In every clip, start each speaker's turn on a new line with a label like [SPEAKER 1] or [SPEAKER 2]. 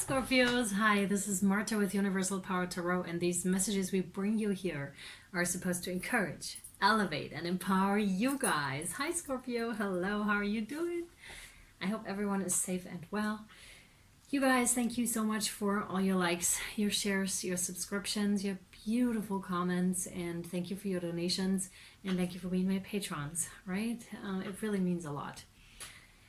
[SPEAKER 1] Scorpios! Hi, this is Marta with Universal Power Tarot, and these messages we bring you here are supposed to encourage, elevate, and empower you guys. Hi Scorpio, hello, how are you doing? I hope everyone is safe and well. You guys, thank you so much for all your likes, your shares, your subscriptions, your beautiful comments, and thank you for your donations, and thank you for being my patrons, right? It really means a lot.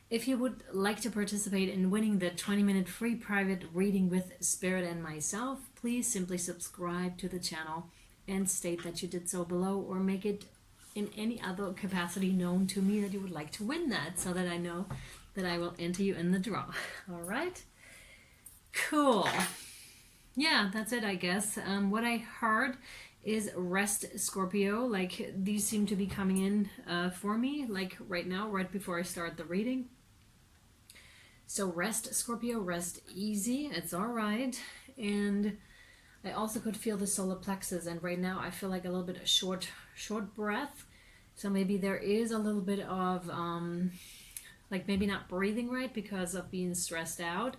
[SPEAKER 1] If you would like to participate in winning the 20-minute free private reading with Spirit and myself, please simply subscribe to the channel and state that you did so below, or make it in any other capacity known to me that you would like to win that, so that I know that I will enter you in the draw. All right? Cool. Yeah, that's it, I guess. What I heard is rest, Scorpio. Like, these seem to be coming in for me, like right now, right before I start the reading. So rest, Scorpio, rest easy. It's all right. And I also could feel the solar plexus, and right now I feel like a little bit of short breath. So maybe there is a little bit of like maybe not breathing right because of being stressed out,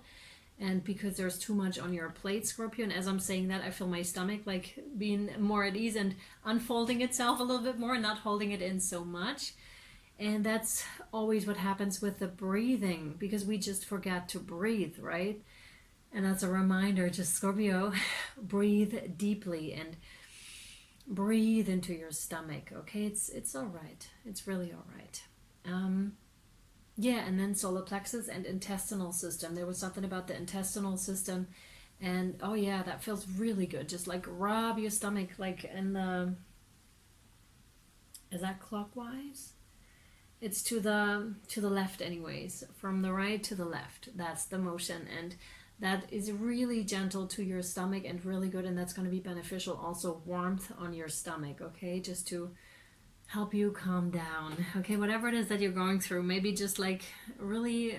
[SPEAKER 1] and because there's too much on your plate, Scorpio. And as I'm saying that, I feel my stomach like being more at ease and unfolding itself a little bit more, not holding it in so much. And that's always what happens with the breathing, because we just forget to breathe, right? And that's a reminder, just Scorpio, breathe deeply and breathe into your stomach, okay? It's all right. It's really all right. Yeah, and then solar plexus and intestinal system. There was something about the intestinal system, and oh yeah, that feels really good. Just like rub your stomach, like in the, is that clockwise? It's to the left anyways, from the right to the left. That's the motion, and that is really gentle to your stomach and really good, and that's going to be beneficial. Also warmth on your stomach, okay, just to help you calm down, okay, whatever it is that you're going through. Maybe just like really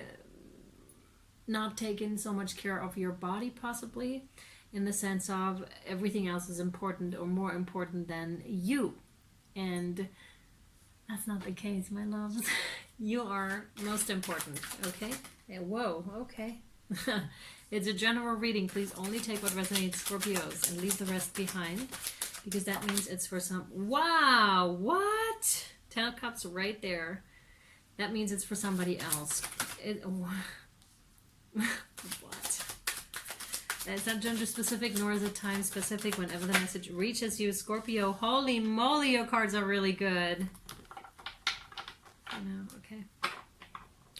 [SPEAKER 1] not taking so much care of your body, possibly, in the sense of everything else is important or more important than you. And that's not the case, my loves. You are most important, okay? Yeah, whoa, okay. It's a general reading. Please only take what resonates, Scorpios, and leave the rest behind, because that means it's for some... Wow, what? 10 of Cups right there. That means it's for somebody else. What? It's not gender specific, nor is it time specific. Whenever the message reaches you, Scorpio, holy moly, your cards are really good. No, okay.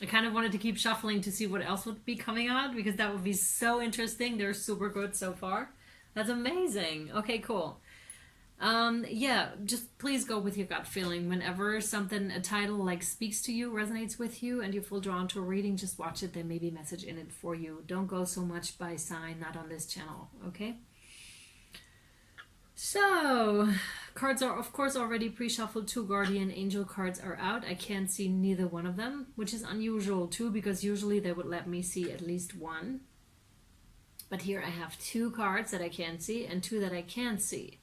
[SPEAKER 1] I kind of wanted to keep shuffling to see what else would be coming out, because that would be so interesting. They're super good so far. That's amazing. Okay, cool. Yeah, just please go with your gut feeling. Whenever something, a title like speaks to you, resonates with you, and you feel drawn to a reading, just watch it. There may be a message in it for you. Don't go so much by sign, not on this channel, okay? So, cards are, of course, already pre-shuffled. 2 guardian angel cards are out. I can't see neither one of them, which is unusual too, because usually they would let me see at least one. But here I have 2 cards that I can't see and 2 that I can see.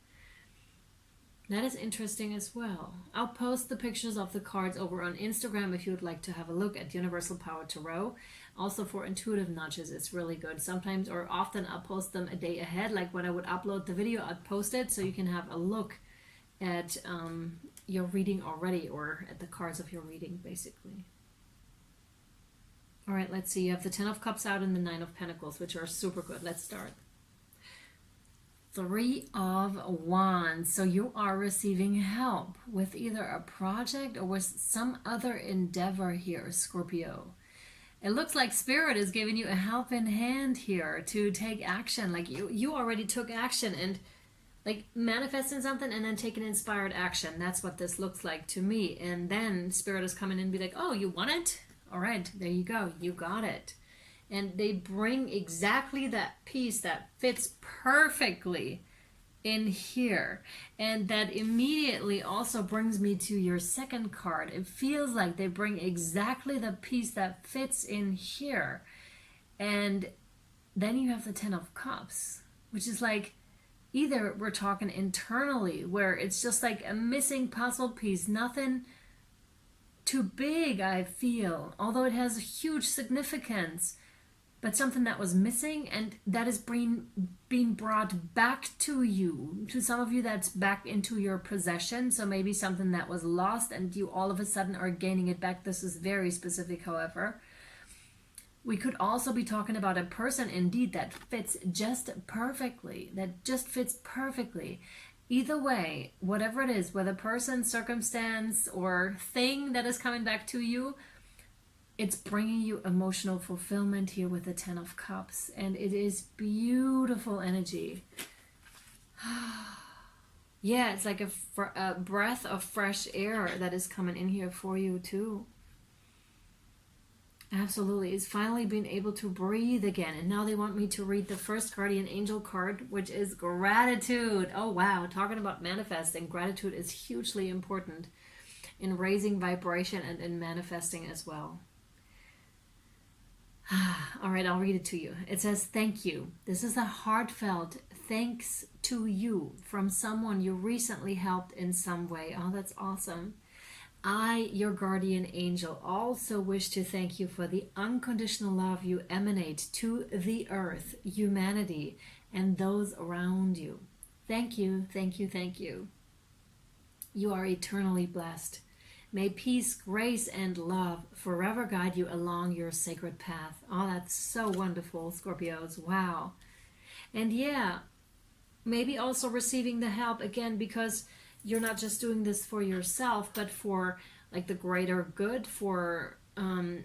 [SPEAKER 1] That is interesting as well. I'll post the pictures of the cards over on Instagram if you would like to have a look at Universal Power Tarot. Also for intuitive nudges, it's really good. Sometimes, or often, I'll post them a day ahead. Like when I would upload the video, I'd post it so you can have a look at your reading already, or at the cards of your reading, basically. All right, let's see. You have the 10 of Cups out and the 9 of Pentacles, which are super good. Let's start. 3 of Wands. So you are receiving help with either a project or with some other endeavor here, Scorpio. It looks like Spirit is giving you a helping hand here to take action. Like you already took action and like manifesting something and then taking inspired action. That's what this looks like to me. And then Spirit is coming in and be like, oh, you want it? All right, there you go. You got it. And they bring exactly that piece that fits perfectly in here. And that immediately also brings me to your second card. It feels like they bring exactly the piece that fits in here. And then you have the 10 of Cups, which is like, either we're talking internally, where it's just like a missing puzzle piece, nothing too big, I feel, although it has a huge significance. but something that was missing, and that is being brought back to you. To some of you, that's back into your possession. So maybe something that was lost and you all of a sudden are gaining it back. This is very specific, however. We could also be talking about a person indeed that fits just perfectly, Either way, whatever it is, whether person, circumstance, or thing that is coming back to you, it's bringing you emotional fulfillment here with the Ten of Cups. And it is beautiful energy. Yeah, it's like a breath of fresh air that is coming in here for you too. Absolutely. It's finally been able to breathe again. And now they want me to read the first guardian angel card, which is gratitude. Oh, wow. Talking about manifesting. Gratitude is hugely important in raising vibration and in manifesting as well. All right, I'll read it to you. It says, thank you. This is a heartfelt thanks to you from someone you recently helped in some way. Oh, that's awesome. I, your guardian angel, also wish to thank you for the unconditional love you emanate to the earth, humanity, and those around you. Thank you, thank you, thank you. You are eternally blessed. May peace, grace, and love forever guide you along your sacred path. Oh, that's so wonderful, Scorpios. Wow. And yeah, maybe also receiving the help again, because you're not just doing this for yourself, but for like the greater good, for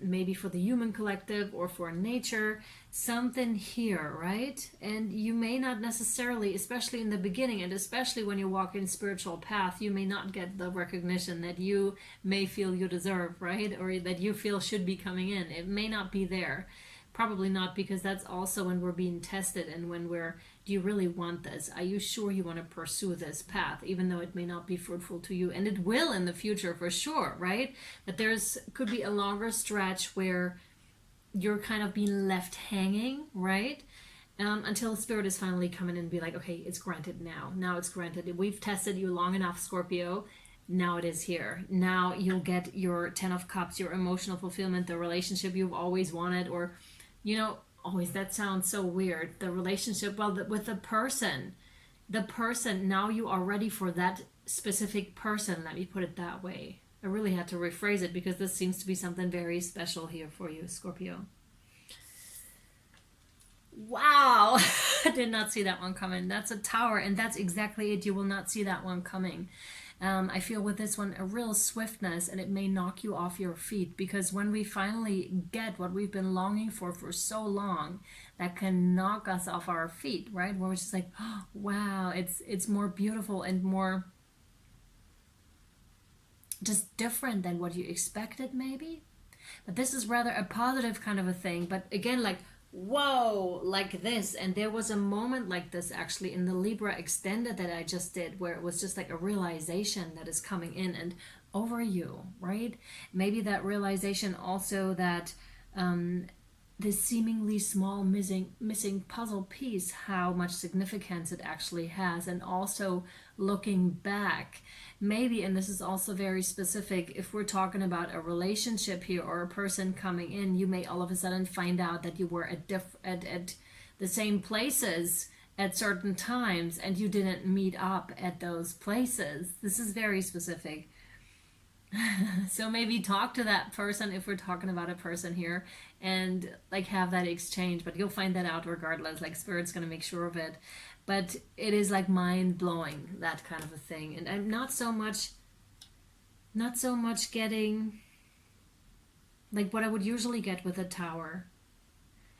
[SPEAKER 1] maybe for the human collective or for nature, something here, right? And you may not necessarily, especially in the beginning, and especially when you walk in spiritual path, you may not get the recognition that you may feel you deserve, right? Or that you feel should be coming in. It may not be there. Probably not, because that's also when we're being tested and when we're, do you really want this? Are you sure you want to pursue this path, even though it may not be fruitful to you? And it will in the future for sure, right? But could be a longer stretch where you're kind of being left hanging, right? Until Spirit is finally coming in and be like, okay, it's granted now. Now it's granted. We've tested you long enough, Scorpio. Now it is here. Now you'll get your 10 of Cups, your emotional fulfillment, the relationship you've always wanted, or always, that sounds so weird. The relationship, with the person, now you are ready for that specific person. Let me put it that way. I really had to rephrase it because this seems to be something very special here for you, Scorpio. Wow. I did not see that one coming. That's a Tower, and that's exactly it. You will not see that one coming. I feel with this one a real swiftness, and it may knock you off your feet, because when we finally get what we've been longing for so long, that can knock us off our feet, right? Where we're just like, oh, wow, it's more beautiful and more just different than what you expected maybe. But this is rather a positive kind of a thing. But again, like, whoa, like this. And there was a moment like this actually in the Libra Extended that I just did, where it was just like a realization that is coming in and over you, right? Maybe that realization also that this seemingly small missing puzzle piece, how much significance it actually has. And also looking back, maybe, and this is also very specific, if we're talking about a relationship here or a person coming in, you may all of a sudden find out that you were at the same places at certain times and you didn't meet up at those places. This is very specific. So maybe talk to that person if we're talking about a person here, and like have that exchange. But you'll find that out regardless. Like, Spirit's going to make sure of it. But it is like mind-blowing, that kind of a thing. And I'm not so much getting like what I would usually get with a Tower.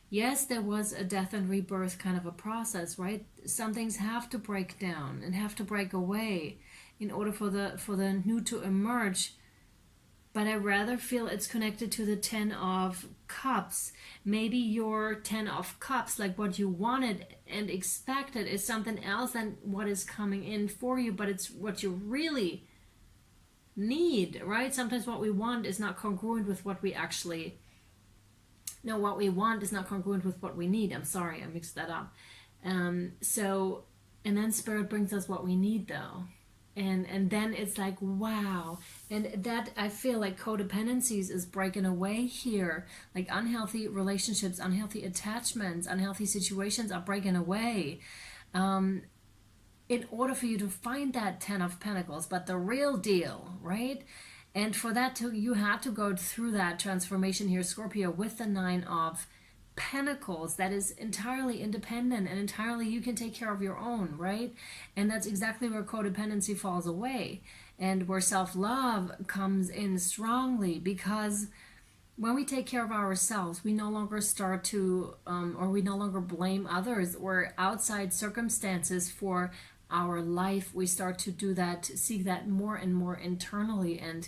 [SPEAKER 1] Yes, there was a death and rebirth kind of a process, right? Some things have to break down and have to break away in order for the new to emerge. But I rather feel it's connected to the 10 of Cups. Maybe your 10 of Cups, like what you wanted and expected, is something else than what is coming in for you, but it's what you really need, right? Sometimes what we want is not congruent with what we actually... No, what we want is not congruent with what we need. I'm sorry, I mixed that up. And then Spirit brings us what we need, though. and then it's like, wow. And that, I feel like codependencies is breaking away here. Like unhealthy relationships, unhealthy attachments, unhealthy situations are breaking away, in order for you to find that 10 of Pentacles, but the real deal, right? And for that to, you had to go through that transformation here, Scorpio, with the 9 of Pentacles. That is entirely independent and entirely you can take care of your own, right? And that's exactly where codependency falls away and where self-love comes in strongly, because when we take care of ourselves, we no longer start to, or we no longer blame others or outside circumstances for our life. We start to do that, seek that more and more internally. And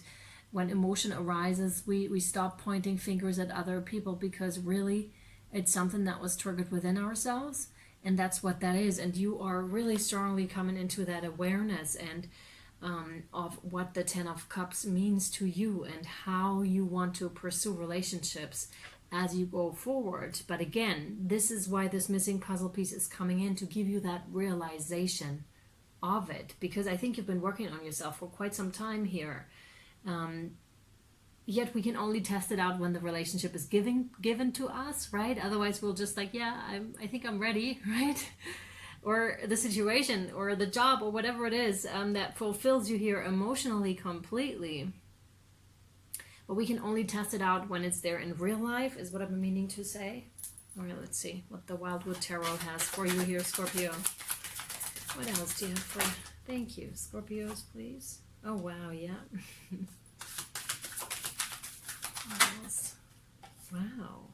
[SPEAKER 1] when emotion arises, we stop pointing fingers at other people, because really it's something that was triggered within ourselves. And that's what that is. And you are really strongly coming into that awareness and of what the 10 of Cups means to you and how you want to pursue relationships as you go forward. But again, this is why this missing puzzle piece is coming in, to give you that realization of it, because I think you've been working on yourself for quite some time here. Yet we can only test it out when the relationship is given to us, right? Otherwise we'll just like, yeah, I think I'm ready, right? Or the situation or the job or whatever it is that fulfills you here emotionally completely. But we can only test it out when it's there in real life, is what I'm meaning to say. All right, let's see what the Wildwood Tarot has for you here, Scorpio. What else do you have for, thank you, Scorpios, please. Oh, wow, yeah. What else? Wow.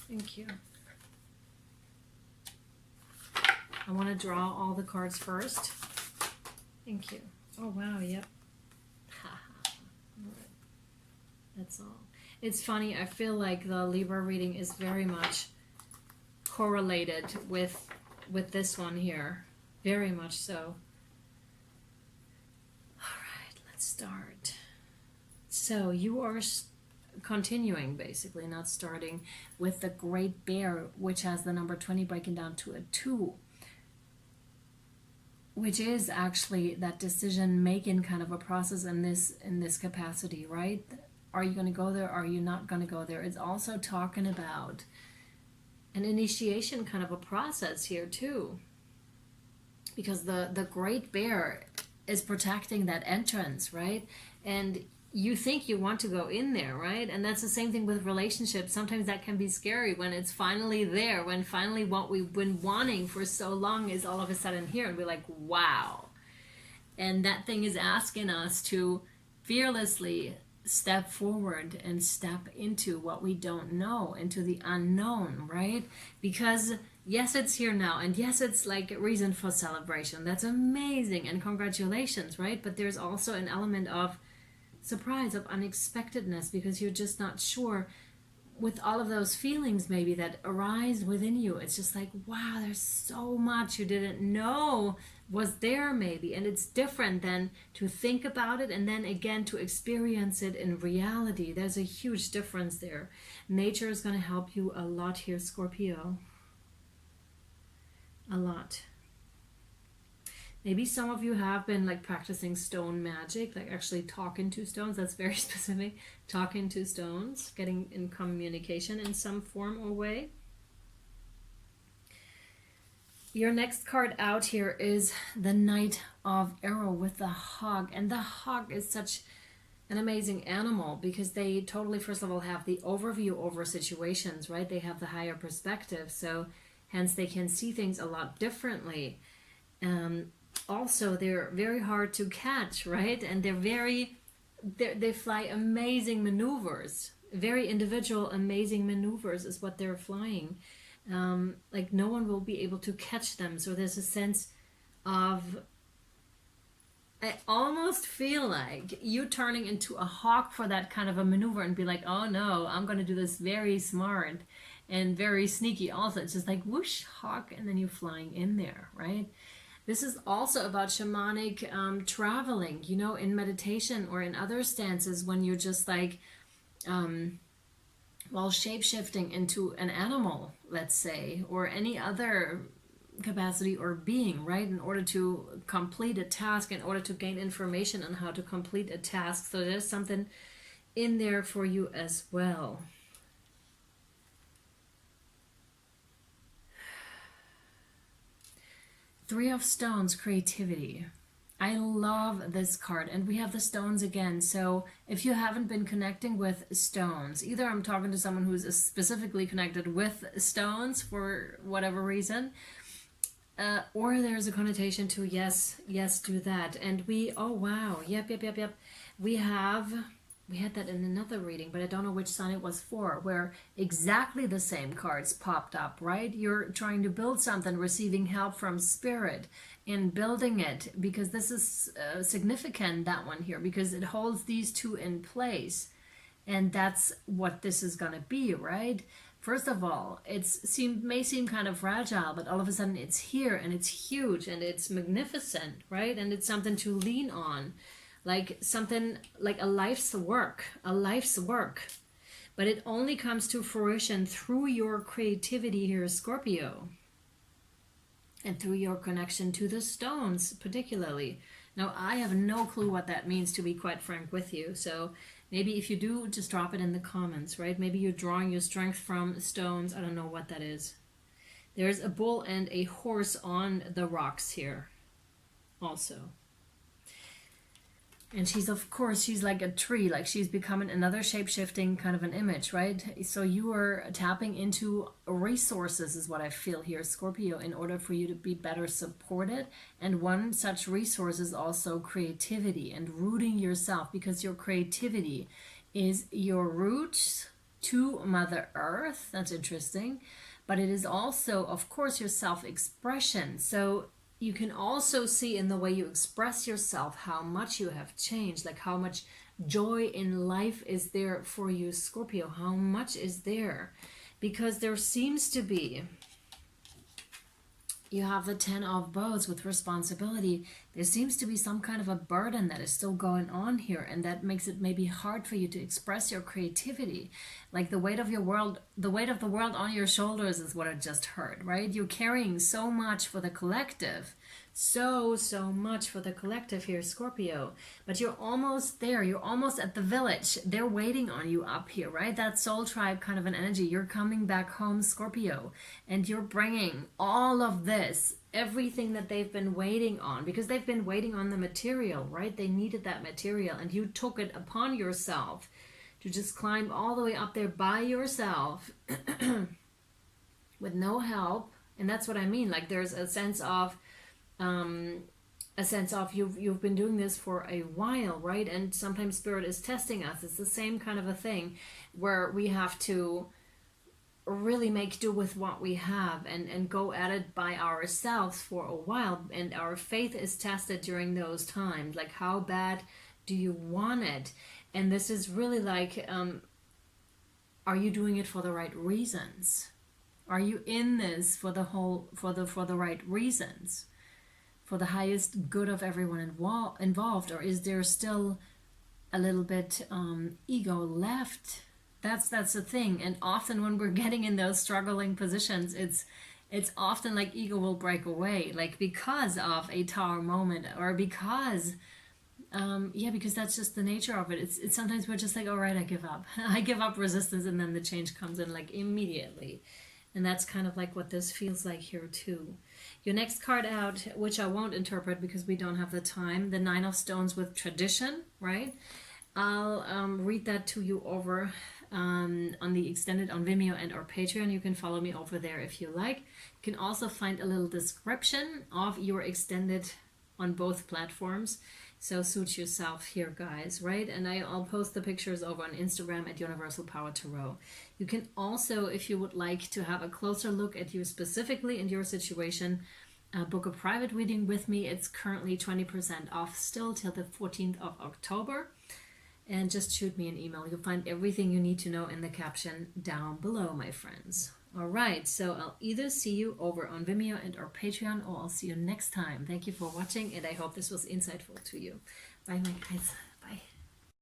[SPEAKER 1] Thank you. I want to draw all the cards first. Thank you. Oh, wow, yep. All right. That's all. It's funny, I feel like the Libra reading is very much correlated with this one here. Very much so. All right, let's start. So you are continuing, basically, not starting, with the Great Bear, which has the number 20 breaking down to a 2, which is actually that decision making kind of a process in this capacity, right? Are you going to go there? Are you not going to go there? It's also talking about an initiation kind of a process here too, because the Great Bear is protecting that entrance, right? And you think you want to go in there, right? And that's the same thing with relationships. Sometimes that can be scary when it's finally there, when finally what we've been wanting for so long is all of a sudden here, and we're like, wow. And that thing is asking us to fearlessly step forward and step into what we don't know, into the unknown, right? Because yes, it's here now, and yes, it's like a reason for celebration. That's amazing, and congratulations, right? But there's also an element of surprise, of unexpectedness, because you're just not sure with all of those feelings maybe that arise within you. It's just like, wow, there's so much you didn't know was there maybe, and it's different than to think about it and then again to experience it in reality. There's a huge difference there. Nature is going to help you a lot here, Scorpio. A lot. Maybe some of you have been like practicing stone magic, like actually talking to stones. That's very specific. Talking to stones, getting in communication in some form or way. Your next card out here is the Knight of Arrow with the hog. And the hog is such an amazing animal because they totally, first of all, have the overview over situations, right? They have the higher perspective. So hence they can see things a lot differently. Also, they're very hard to catch, right? And they fly amazing maneuvers. Very individual, amazing maneuvers is what they're flying. Like no one will be able to catch them. So there's a sense of, I almost feel like you turning into a hawk for that kind of a maneuver and be like, oh no, I'm going to do this very smart and very sneaky also. It's just like whoosh, hawk, and then you're flying in there, right? This is also about shamanic traveling, you know, in meditation or in other stances when you're just like well, shape-shifting into an animal, let's say, or any other capacity or being, right, in order to complete a task, in order to gain information on how to complete a task. So there's something in there for you as well. Three of Stones, creativity. I love this card, and we have the stones again. So if you haven't been connecting with stones, either I'm talking to someone who's specifically connected with stones for whatever reason, or there's a connotation to yes, do that. And oh wow, yep. We had that in another reading, but I don't know which sign it was for, where exactly the same cards popped up, right? You're trying to build something, receiving help from spirit in building it, because this is significant, that one here, because it holds these two in place. And that's what this is going to be, right? First of all, may seem kind of fragile, but all of a sudden it's here, and it's huge, and it's magnificent, right? And it's something to lean on. Like something like a life's work. But it only comes to fruition through your creativity here, Scorpio. And through your connection to the stones, particularly. Now, I have no clue what that means, to be quite frank with you. So maybe if you do, just drop it in the comments, right? Maybe you're drawing your strength from stones. I don't know what that is. There's a bull and a horse on the rocks here also. And she's like a tree, like she's becoming another shape-shifting kind of an image, right? So you are tapping into resources is what I feel here, Scorpio, in order for you to be better supported. And one such resource is also creativity and rooting yourself, because your creativity is your roots to Mother Earth. That's interesting. But it is also, of course, your self-expression. So you can also see in the way you express yourself how much you have changed, like how much joy in life is there for you, Scorpio. How much is there? Because there seems to be, you have the 10 of Bows with responsibility. There seems to be some kind of a burden that is still going on here, and that makes it maybe hard for you to express your creativity. Like the weight of the world on your shoulders is what I just heard, right? You're carrying so much for the collective. So much for the collective here, Scorpio. But you're almost there. You're almost at the village. They're waiting on you up here, right? That soul tribe kind of an energy. You're coming back home, Scorpio. And you're bringing all of this, everything that they've been waiting on, because they've been waiting on the material, right? They needed that material, and you took it upon yourself to just climb all the way up there by yourself with no help. And that's what I mean. Like there's a sense of you've been doing this for a while, right? And sometimes spirit is testing us. It's the same kind of a thing where we have to really make do with what we have and go at it by ourselves for a while. And our faith is tested during those times. Like, how bad do you want it? And this is really like, are you doing it for the right reasons? Are you in this for the right reasons? For the highest good of everyone involved? Or is there still a little bit ego left? That's the thing. And often when we're getting in those struggling positions, it's often like ego will break away, like because of a tower moment, or because because that's just the nature of it. It's sometimes we're just like, all right, I give up. I give up resistance, and then the change comes in like immediately. And that's kind of like what this feels like here too. Your next card out, which I won't interpret because we don't have the time, the 9 of Stones with tradition, right? I'll read that to you over on the extended on Vimeo and or Patreon. You can follow me over there if you like. You can also find a little description of your extended on both platforms. So suit yourself here, guys, right? And I'll post the pictures over on Instagram at universalpowertarot. You can also, if you would like to have a closer look at you specifically and your situation, book a private reading with me. It's currently 20% off still till the 14th of October. And just shoot me an email. You'll find everything you need to know in the caption down below, my friends. All right, so I'll either see you over on Vimeo and or Patreon, or I'll see you next time. Thank you for watching, and I hope this was insightful to you. Bye, my guys.